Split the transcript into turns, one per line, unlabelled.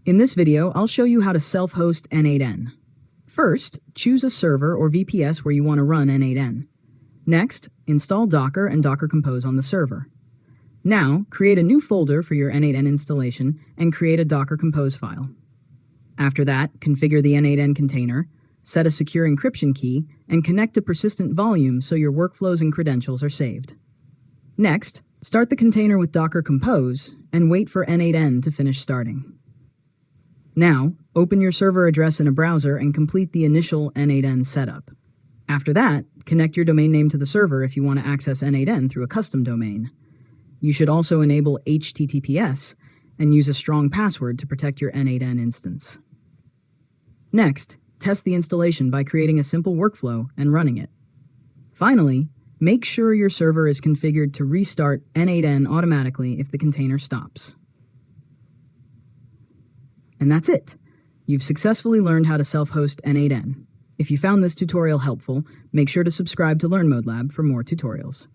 In this video, I'll show you how to self-host N8N. First, choose a server or VPS where you want to run N8N. Next, install Docker and Docker Compose on the server. Now, create a new folder for your N8N installation and create a Docker Compose file. After that, configure the N8N container, set a secure encryption key, and connect to persistent volume so your workflows and credentials are saved. Next, start the container with Docker Compose and wait for N8N to finish starting. Now, open your server address in a browser and complete the initial N8N setup. After that, connect your domain name to the server if you want to access N8N through a custom domain. You should also enable HTTPS and use a strong password to protect your N8N instance. Next, test the installation by creating a simple workflow and running it. Finally, make sure your server is configured to restart N8N automatically if the container stops. And that's it. You've successfully learned how to self-host N8N. If you found this tutorial helpful, make sure to subscribe to Learn Mode Lab for more tutorials.